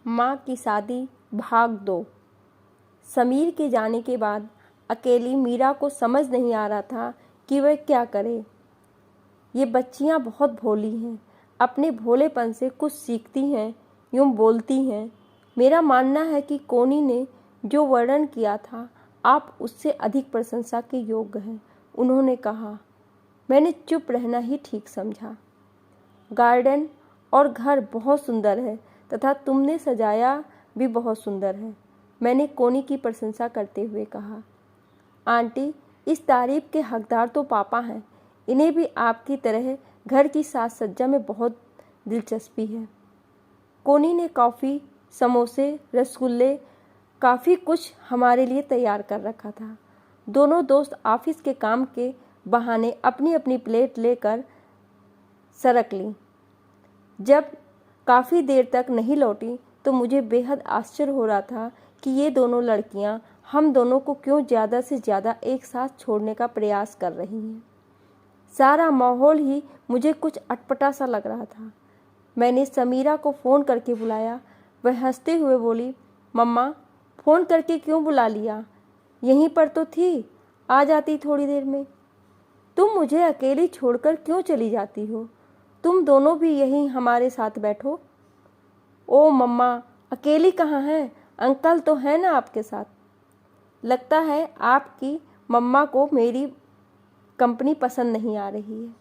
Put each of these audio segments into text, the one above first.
माँ की शादी भाग 2। समीर के जाने के बाद अकेली मीरा को समझ नहीं आ रहा था कि वह क्या करे। ये बच्चियाँ बहुत भोली हैं, अपने भोलेपन से कुछ सीखती हैं, यूँ बोलती हैं। मेरा मानना है कि कोनी ने जो वर्णन किया था आप उससे अधिक प्रशंसा के योग्य हैं। उन्होंने कहा। मैंने चुप रहना ही ठीक समझा। गार्डन और घर बहुत सुंदर है तथा तुमने सजाया भी बहुत सुंदर है, मैंने कोनी की प्रशंसा करते हुए कहा। आंटी, इस तारीफ के हकदार तो पापा हैं। इन्हें भी आपकी तरह घर की साज सज्जा में बहुत दिलचस्पी है। कोनी ने कॉफ़ी, समोसे, रसगुल्ले, काफ़ी कुछ हमारे लिए तैयार कर रखा था। दोनों दोस्त ऑफिस के काम के बहाने अपनी अपनी प्लेट लेकर सरक लीं। जब काफ़ी देर तक नहीं लौटी तो मुझे बेहद आश्चर्य हो रहा था कि ये दोनों लड़कियां हम दोनों को क्यों ज़्यादा से ज़्यादा एक साथ छोड़ने का प्रयास कर रही हैं। सारा माहौल ही मुझे कुछ अटपटा सा लग रहा था। मैंने समीरा को फ़ोन करके बुलाया। वह हंसते हुए बोली, मम्मा, फ़ोन करके क्यों बुला लिया? यहीं पर तो थी, आ जाती थोड़ी देर में। तुम मुझे अकेली छोड़कर क्यों चली जाती हो? तुम दोनों भी यहीं हमारे साथ बैठो। ओ मम्मा, अकेली कहाँ हैं? अंकल तो है ना आपके साथ। लगता है आपकी मम्मा को मेरी कंपनी पसंद नहीं आ रही है।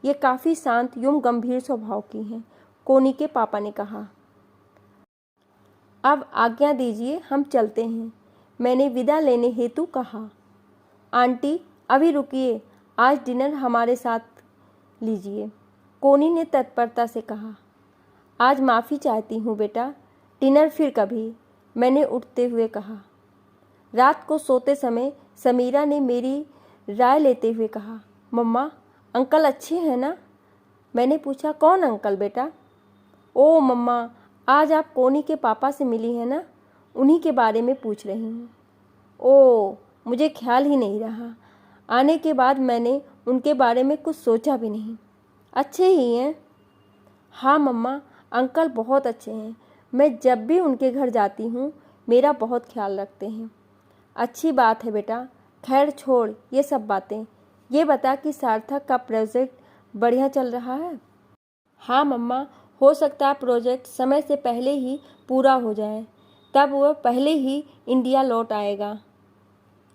ये काफ़ी शांत यूं गंभीर स्वभाव की हैं, कोनी के पापा ने कहा। अब आज्ञा दीजिए, हम चलते हैं, मैंने विदा लेने हेतु कहा। आंटी, अभी रुकिए, आज डिनर हमारे साथ लीजिए, कोनी ने तत्परता से कहा। आज माफ़ी चाहती हूँ बेटा, डिनर फिर कभी, मैंने उठते हुए कहा। रात को सोते समय समीरा ने मेरी राय लेते हुए कहा, मम्मा, अंकल अच्छे हैं ना? मैंने पूछा, कौन अंकल बेटा? ओ मम्मा, आज आप कोनी के पापा से मिली हैं ना, उन्हीं के बारे में पूछ रही हूँ। ओ, मुझे ख्याल ही नहीं रहा। आने के बाद मैंने उनके बारे में कुछ सोचा भी नहीं। अच्छे ही हैं? हाँ मम्मा, अंकल बहुत अच्छे हैं। मैं जब भी उनके घर जाती हूँ मेरा बहुत ख्याल रखते हैं। अच्छी बात है बेटा। खैर छोड़ ये सब बातें, ये बता कि सार्थक का प्रोजेक्ट बढ़िया चल रहा है? हाँ मम्मा, हो सकता है प्रोजेक्ट समय से पहले ही पूरा हो जाए, तब वह पहले ही इंडिया लौट आएगा।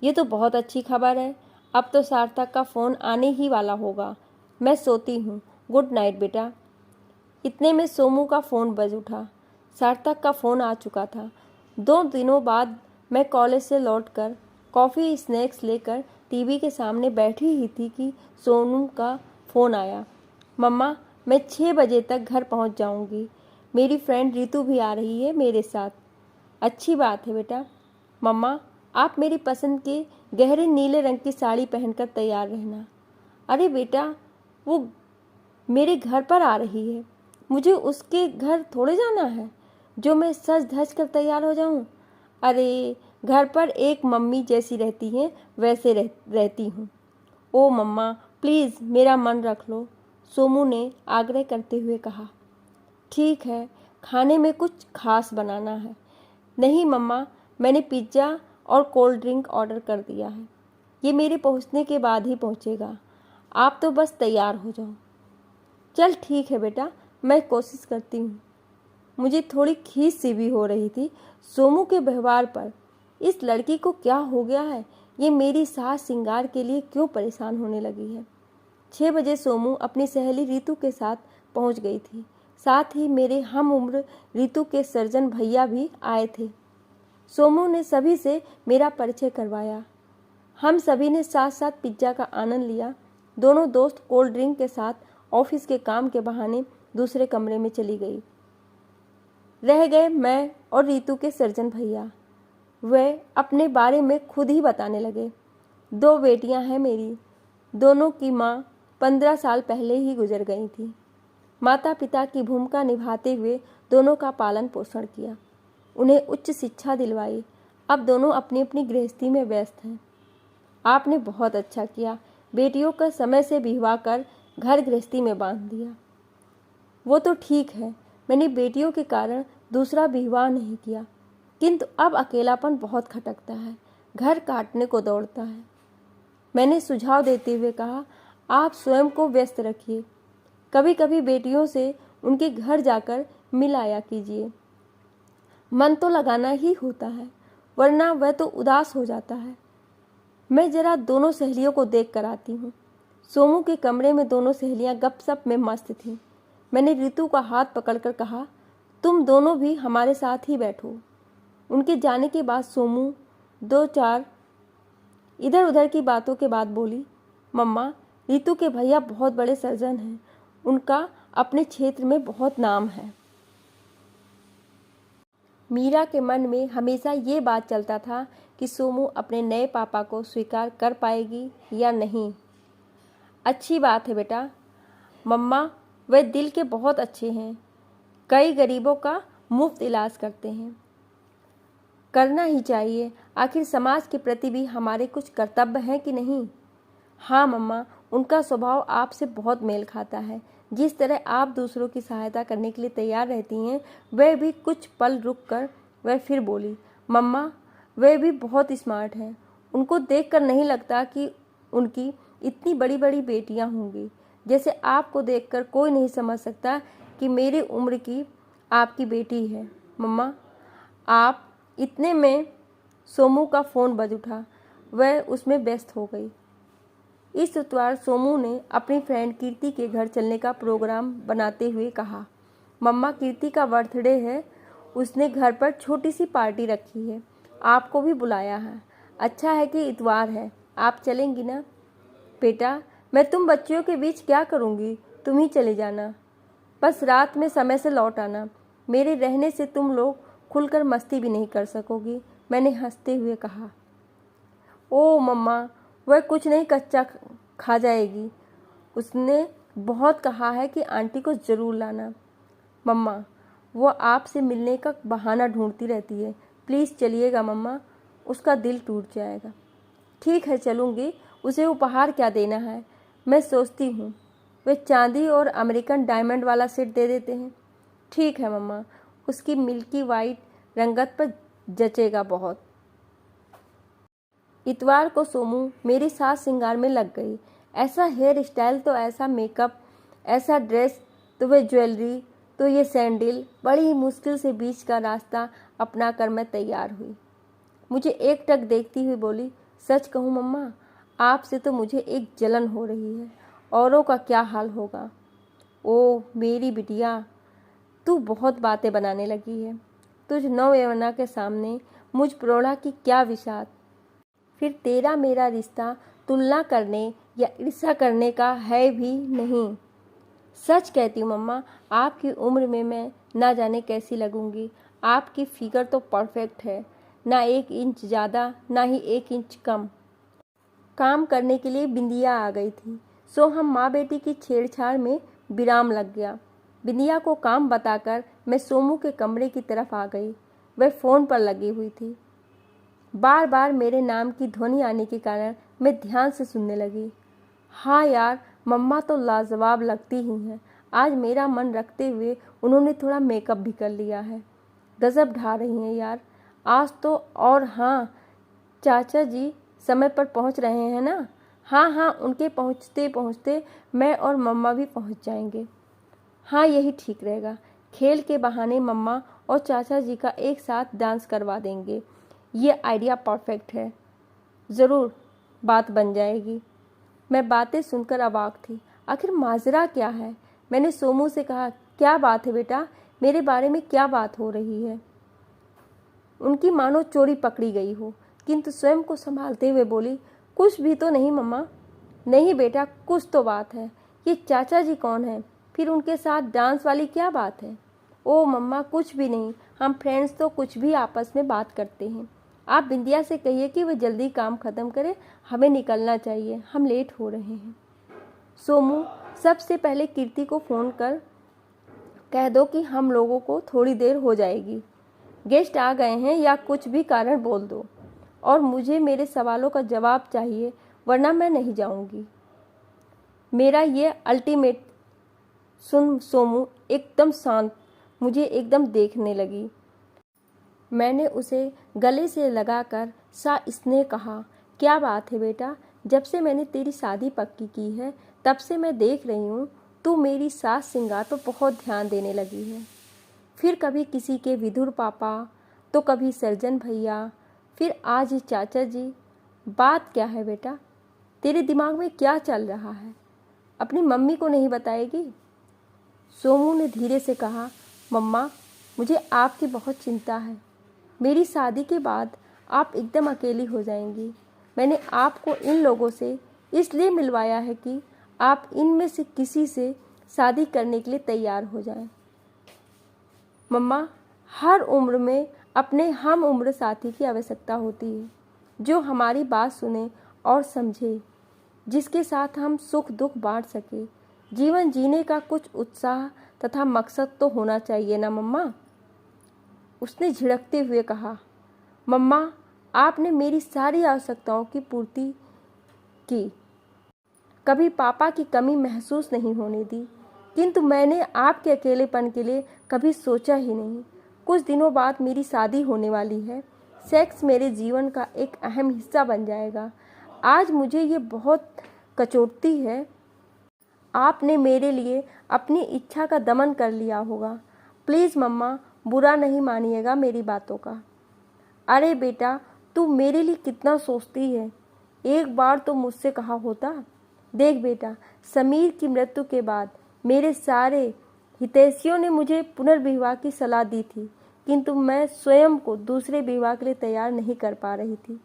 ये तो बहुत अच्छी खबर है। अब तो सार्थक का फ़ोन आने ही वाला होगा। मैं सोती हूँ, गुड नाइट बेटा। इतने में सोमू का फ़ोन बज उठा। सार्थक का फ़ोन आ चुका था। 2 दिनों बाद मैं कॉलेज से लौटकर कॉफ़ी स्नैक्स लेकर टीवी के सामने बैठी ही थी कि सोनू का फ़ोन आया। मम्मा, मैं 6 बजे तक घर पहुंच जाऊंगी। मेरी फ्रेंड रितु भी आ रही है मेरे साथ। अच्छी बात है बेटा। मम्मा, आप मेरी पसंद के गहरे नीले रंग की साड़ी पहनकर तैयार रहना। अरे बेटा, वो मेरे घर पर आ रही है, मुझे उसके घर थोड़े जाना है जो मैं सज धज कर तैयार हो जाऊं। अरे, घर पर एक मम्मी जैसी रहती हैं वैसे रहती हूँ। ओ मम्मा, प्लीज़ मेरा मन रख लो, सोमू ने आग्रह करते हुए कहा। ठीक है, खाने में कुछ खास बनाना है। नहीं मम्मा, मैंने पिज़्ज़ा और कोल्ड ड्रिंक ऑर्डर कर दिया है। ये मेरे पहुंचने के बाद ही पहुंचेगा। आप तो बस तैयार हो जाओ। चल ठीक है बेटा, मैं कोशिश करती हूँ। मुझे थोड़ी खीस सी भी हो रही थी सोमू के व्यवहार पर। इस लड़की को क्या हो गया है? ये मेरी सास सिंगार के लिए क्यों परेशान होने लगी है? 6 बजे सोमू अपनी सहेली रितु के साथ पहुंच गई थी। साथ ही मेरे हम उम्र रितु के सर्जन भैया भी आए थे। सोमू ने सभी से मेरा परिचय करवाया। हम सभी ने साथ साथ पिज्ज़ा का आनंद लिया। दोनों दोस्त कोल्ड ड्रिंक के साथ ऑफिस के काम के बहाने दूसरे कमरे में चली गई। रह गए मैं और रितु के सर्जन भैया। वे अपने बारे में खुद ही बताने लगे। 2 बेटियां हैं मेरी। दोनों की माँ 15 साल पहले ही गुजर गई थी। माता पिता की भूमिका निभाते हुए दोनों का पालन पोषण किया, उन्हें उच्च शिक्षा दिलवाई। अब दोनों अपनी अपनी गृहस्थी में व्यस्त हैं। आपने बहुत अच्छा किया, बेटियों का समय से विवाह कर घर गृहस्थी में बांध दिया। वो तो ठीक है, मैंने बेटियों के कारण दूसरा विवाह नहीं किया, किंतु अब अकेलापन बहुत खटकता है, घर काटने को दौड़ता है। मैंने सुझाव देते हुए कहा, आप स्वयं को व्यस्त रखिए, कभी कभी बेटियों से उनके घर जाकर मिल आया कीजिए। मन तो लगाना ही होता है, वरना वह तो उदास हो जाता है। मैं जरा दोनों सहेलियों को देख कर आती हूँ। सोमू के कमरे में दोनों सहेलियाँ गपशप में मस्त थीं। मैंने रितु का हाथ पकड़कर कहा, तुम दोनों भी हमारे साथ ही बैठो। उनके जाने के बाद सोमू 2-4 इधर उधर की बातों के बाद बोली, मम्मा, रितु के भैया बहुत बड़े सर्जन हैं, उनका अपने क्षेत्र में बहुत नाम है। मीरा के मन में हमेशा ये बात चलता था कि सोमू अपने नए पापा को स्वीकार कर पाएगी या नहीं। अच्छी बात है बेटा, मम्मा, वे दिल के बहुत अच्छे हैं, कई गरीबों का मुफ्त इलाज करते हैं। करना ही चाहिए, आखिर समाज के प्रति भी हमारे कुछ कर्तव्य हैं कि नहीं। हाँ मम्मा, उनका स्वभाव आपसे बहुत मेल खाता है। जिस तरह आप दूसरों की सहायता करने के लिए तैयार रहती हैं, वह भी कुछ पल रुक कर वह फिर बोली, मम्मा, वे भी बहुत स्मार्ट हैं। उनको देखकर नहीं लगता कि उनकी इतनी बड़ी बड़ी बेटियां होंगी। जैसे आपको देखकर कोई नहीं समझ सकता कि मेरी उम्र की आपकी बेटी है। मम्मा, आप इतने में सोमू का फ़ोन बज उठा। वह उसमें व्यस्त हो गई। इस इतवार सोमू ने अपनी फ्रेंड कीर्ति के घर चलने का प्रोग्राम बनाते हुए कहा, मम्मा, कीर्ति का बर्थडे है, उसने घर पर छोटी सी पार्टी रखी है, आपको भी बुलाया है। अच्छा है कि इतवार है, आप चलेंगी ना? बेटा, मैं तुम बच्चियों के बीच क्या करूँगी, तुम ही चले जाना, बस रात में समय से लौट आना। मेरे रहने से तुम लोग खुलकर मस्ती भी नहीं कर सकोगी, मैंने हंसते हुए कहा। ओ मम्मा, वह कुछ नहीं कच्चा खा जाएगी, उसने बहुत कहा है कि आंटी को ज़रूर लाना। मम्मा, वो आपसे मिलने का बहाना ढूंढती रहती है, प्लीज़ चलिएगा मम्मा, उसका दिल टूट जाएगा। ठीक है, चलूँगी, उसे उपहार क्या देना है, मैं सोचती हूँ वे चांदी और अमेरिकन डायमंड वाला सेट दे देते हैं। ठीक है मम्मा, उसकी मिल्की वाइट रंगत पर जचेगा बहुत। इतवार को सोमू मेरी साज श्रृंगार में लग गई। ऐसा हेयर स्टाइल, तो ऐसा मेकअप, ऐसा ड्रेस, तो वह ज्वेलरी, तो ये सैंडल। बड़ी मुश्किल से बीच का रास्ता अपना कर मैं तैयार हुई। मुझे एकटक देखती हुई बोली, सच कहूँ मम्मा, आपसे तो मुझे एक जलन हो रही है, औरों का क्या हाल होगा। ओ मेरी बिटिया, तू बहुत बातें बनाने लगी है। तुझ नौयवना के सामने मुझ प्रौढ़ा की क्या विशाद। फिर तेरा मेरा रिश्ता तुलना करने या ईर्ष्या करने का है भी नहीं। सच कहती हूँ मम्मा, आपकी उम्र में मैं ना जाने कैसी लगूंगी। आपकी फिगर तो परफेक्ट है, ना 1 इंच ज़्यादा ना ही 1 इंच कम। काम करने के लिए बिंदिया आ गई थी, सो हम माँ बेटी की छेड़छाड़ में विराम लग गया। बिंदिया को काम बताकर मैं सोमू के कमरे की तरफ आ गई। वह फ़ोन पर लगी हुई थी। बार बार मेरे नाम की ध्वनि आने के कारण मैं ध्यान से सुनने लगी। हाँ यार, मम्मा तो लाजवाब लगती ही हैं। आज मेरा मन रखते हुए उन्होंने थोड़ा मेकअप भी कर लिया है। गजब ढा रही हैं यार आज तो। और हाँ, चाचा जी समय पर पहुंच रहे हैं ना? हाँ हाँ, उनके पहुंचते पहुंचते मैं और मम्मा भी पहुंच जाएंगे। हाँ, यही ठीक रहेगा। खेल के बहाने मम्मा और चाचा जी का एक साथ डांस करवा देंगे। ये आइडिया परफेक्ट है, ज़रूर बात बन जाएगी। मैं बातें सुनकर अवाक थी। आखिर माजरा क्या है? मैंने सोमू से कहा, क्या बात है बेटा, मेरे बारे में क्या बात हो रही है? उनकी मानो चोरी पकड़ी गई हो, किंतु स्वयं को संभालते हुए बोली, कुछ भी तो नहीं मम्मा। नहीं बेटा, कुछ तो बात है। ये चाचा जी कौन है? फिर उनके साथ डांस वाली क्या बात है? ओ मम्मा, कुछ भी नहीं, हम फ्रेंड्स तो कुछ भी आपस में बात करते हैं। आप बिंदिया से कहिए कि वह जल्दी काम ख़त्म करे, हमें निकलना चाहिए, हम लेट हो रहे हैं। सोमू, सबसे पहले कीर्ति को फ़ोन कर कह दो कि हम लोगों को थोड़ी देर हो जाएगी, गेस्ट आ गए हैं या कुछ भी कारण बोल दो, और मुझे मेरे सवालों का जवाब चाहिए, वरना मैं नहीं जाऊंगी। मेरा ये अल्टीमेट सुन सोमू, एकदम शांत, मुझे एकदम देखने लगी। मैंने उसे गले से लगाकर सा स्नेह कहा, क्या बात है बेटा, जब से मैंने तेरी शादी पक्की की है तब से मैं देख रही हूँ तू मेरी सास सिंगार पर बहुत ध्यान देने लगी है। फिर कभी किसी के विधुर पापा, तो कभी सर्जन भैया, फिर आज चाचा जी। बात क्या है बेटा, तेरे दिमाग में क्या चल रहा है? अपनी मम्मी को नहीं बताएगी? सोमू ने धीरे से कहा, मम्मा मुझे आपकी बहुत चिंता है। मेरी शादी के बाद आप एकदम अकेली हो जाएंगी। मैंने आपको इन लोगों से इसलिए मिलवाया है कि आप इनमें से किसी से शादी करने के लिए तैयार हो जाएं। मम्मा, हर उम्र में अपने हम उम्र साथी की आवश्यकता होती है, जो हमारी बात सुने और समझे, जिसके साथ हम सुख दुख बांट सके। जीवन जीने का कुछ उत्साह तथा मकसद तो होना चाहिए ना मम्मा? उसने झिड़कते हुए कहा, मम्मा आपने मेरी सारी आवश्यकताओं की पूर्ति की, कभी पापा की कमी महसूस नहीं होने दी, किंतु मैंने आपके अकेलेपन के लिए कभी सोचा ही नहीं। कुछ दिनों बाद मेरी शादी होने वाली है। सेक्स मेरे जीवन का एक अहम हिस्सा बन जाएगा। आज मुझे ये बहुत कचोटती है। आपने मेरे लिए अपनी इच्छा का दमन कर लिया होगा। प्लीज़ मम्मा, बुरा नहीं मानिएगा मेरी बातों का। अरे बेटा, तू मेरे लिए कितना सोचती है, एक बार तो मुझसे कहा होता। देख बेटा, समीर की मृत्यु के बाद मेरे सारे हितैषियों ने मुझे पुनर्विवाह की सलाह दी थी, किंतु मैं स्वयं को दूसरे विवाह के लिए तैयार नहीं कर पा रही थी।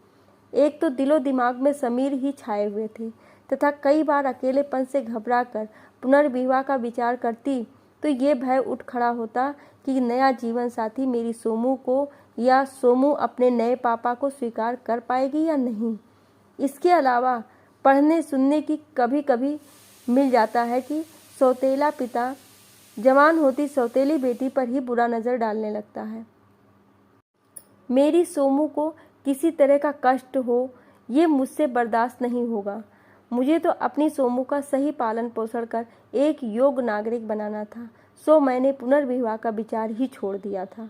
एक तो दिलो दिमाग में समीर ही छाए हुए थे तथा कई बार अकेलेपन से घबराकर पुनर्विवाह का विचार करती तो ये भय उठ खड़ा होता कि नया जीवन साथी मेरी सोमू को या सोमू अपने नए पापा को स्वीकार कर पाएगी या नहीं। इसके अलावा पढ़ने सुनने की कभी कभी मिल जाता है कि सौतेला पिता जवान होती सौतेली बेटी पर ही बुरा नज़र डालने लगता है। मेरी सोमू को किसी तरह का कष्ट हो, ये मुझसे बर्दाश्त नहीं होगा। मुझे तो अपनी सोमू का सही पालन पोषण कर एक योग्य नागरिक बनाना था, सो मैंने पुनर्विवाह का विचार ही छोड़ दिया था।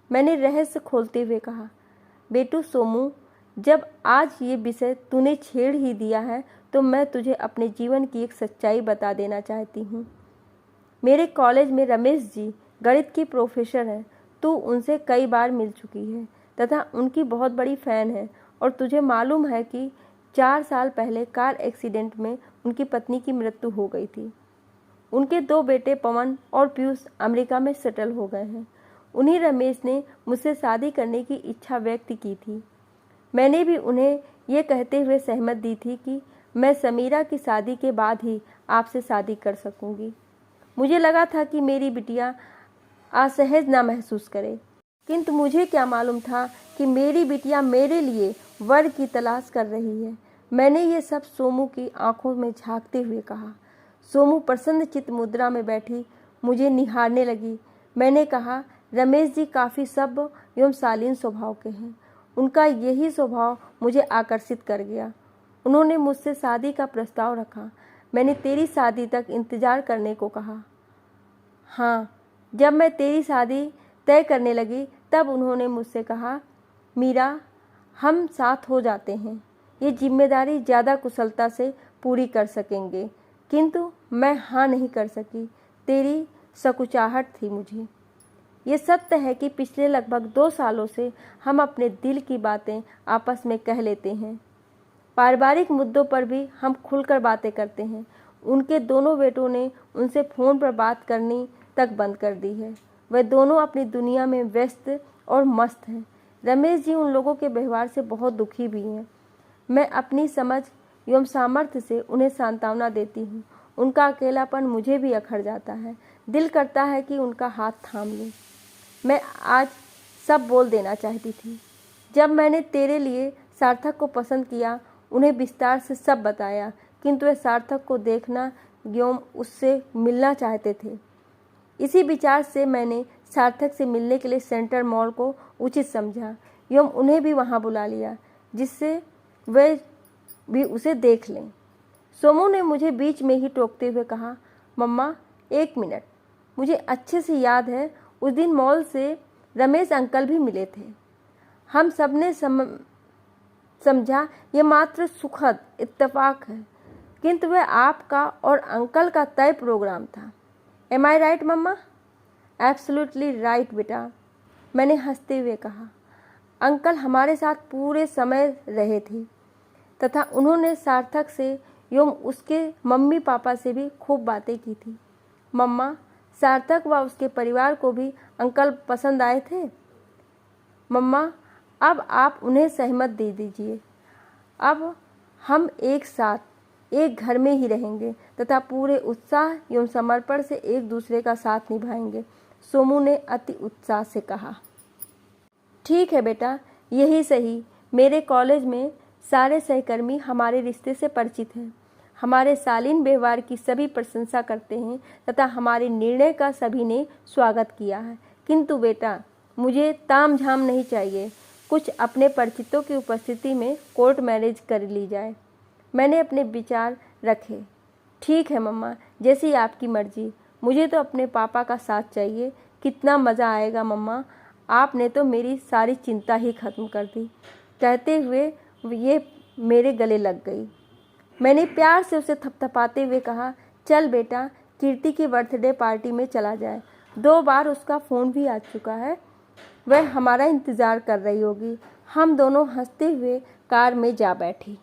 मैंने रहस्य खोलते हुए कहा, बेटू सोमू, जब आज ये विषय तूने छेड़ ही दिया है तो मैं तुझे अपने जीवन की एक सच्चाई बता देना चाहती हूँ। मेरे कॉलेज में रमेश जी गणित की प्रोफेसर हैं। तू उनसे कई बार मिल चुकी है तथा उनकी बहुत बड़ी फ़ैन है, और तुझे मालूम है कि 4 साल पहले कार एक्सीडेंट में उनकी पत्नी की मृत्यु हो गई थी। उनके 2 बेटे पवन और पीयूष अमेरिका में सेटल हो गए हैं। उन्हीं रमेश ने मुझसे शादी करने की इच्छा व्यक्त की थी। मैंने भी उन्हें ये कहते हुए सहमत दी थी कि मैं समीरा की शादी के बाद ही आपसे शादी कर सकूंगी। मुझे लगा था कि मेरी बिटिया असहज ना महसूस करे, किंतु मुझे क्या मालूम था कि मेरी बिटिया मेरे लिए वर की तलाश कर रही है। मैंने ये सब सोमू की आंखों में झांकते हुए कहा। सोमू प्रसन्नचित्त मुद्रा में बैठी मुझे निहारने लगी। मैंने कहा, रमेश जी काफ़ी सभ्य एवं शालीन स्वभाव के हैं। उनका यही स्वभाव मुझे आकर्षित कर गया। उन्होंने मुझसे शादी का प्रस्ताव रखा। मैंने तेरी शादी तक इंतज़ार करने को कहा। हाँ, जब मैं तेरी शादी तय करने लगी तब उन्होंने मुझसे कहा, मीरा, हम साथ हो जाते हैं, ये जिम्मेदारी ज़्यादा कुशलता से पूरी कर सकेंगे। किंतु मैं हाँ नहीं कर सकी। तेरी सकुचाहट थी मुझे। ये सत्य है कि पिछले लगभग 2 सालों से हम अपने दिल की बातें आपस में कह लेते हैं। पारिवारिक मुद्दों पर भी हम खुलकर बातें करते हैं। उनके दोनों बेटों ने उनसे फ़ोन पर बात करनी तक बंद कर दी है। वे दोनों अपनी दुनिया में व्यस्त और मस्त हैं। रमेश जी उन लोगों के व्यवहार से बहुत दुखी भी हैं। मैं अपनी समझ एवं सामर्थ्य से उन्हें सांत्वना देती हूँ। उनका अकेलापन मुझे भी अखड़ जाता है। दिल करता है कि उनका हाथ थाम लूँ। मैं आज सब बोल देना चाहती थी। जब मैंने तेरे लिए सार्थक को पसंद किया, उन्हें विस्तार से सब बताया, किंतु वे सार्थक को देखना एवं उससे मिलना चाहते थे। इसी विचार से मैंने सार्थक से मिलने के लिए सेंट्रल मॉल को उचित समझा एवं उन्हें भी वहां बुला लिया, जिससे वे भी उसे देख लें। सोमू ने मुझे बीच में ही टोकते हुए कहा, मम्मा 1 मिनट। मुझे अच्छे से याद है उस दिन मॉल से रमेश अंकल भी मिले थे। हम सब ने समझा ये मात्र सुखद इत्तेफाक है, किंतु वह आपका और अंकल का तय प्रोग्राम था। एम आई राइट मम्मा? एब्सोल्युटली राइट बेटा, मैंने हंसते हुए कहा। अंकल हमारे साथ पूरे समय रहे थे तथा उन्होंने सार्थक से एवं उसके मम्मी पापा से भी खूब बातें की थी। मम्मा, सार्थक व उसके परिवार को भी अंकल पसंद आए थे? मम्मा, अब आप उन्हें सहमत दे दीजिए। अब हम एक साथ एक घर में ही रहेंगे तथा पूरे उत्साह एवं समर्पण से एक दूसरे का साथ निभाएंगे, सोमू ने अति उत्साह से कहा। ठीक है बेटा, यही सही। मेरे कॉलेज में सारे सहकर्मी हमारे रिश्ते से परिचित हैं, हमारे शालीन व्यवहार की सभी प्रशंसा करते हैं तथा हमारे निर्णय का सभी ने स्वागत किया है। किंतु बेटा, मुझे तामझाम नहीं चाहिए। कुछ अपने परिचितों की उपस्थिति में कोर्ट मैरिज कर ली जाए। मैंने अपने विचार रखे। ठीक है मम्मा, जैसी आपकी मर्जी। मुझे तो अपने पापा का साथ चाहिए। कितना मज़ा आएगा मम्मा, आपने तो मेरी सारी चिंता ही खत्म कर दी। कहते हुए ये मेरे गले लग गई। मैंने प्यार से उसे थपथपाते हुए कहा, चल बेटा, कीर्ति की बर्थडे पार्टी में चला जाए। 2 बार उसका फ़ोन भी आ चुका है, वह हमारा इंतज़ार कर रही होगी। हम दोनों हंसते हुए कार में जा बैठी।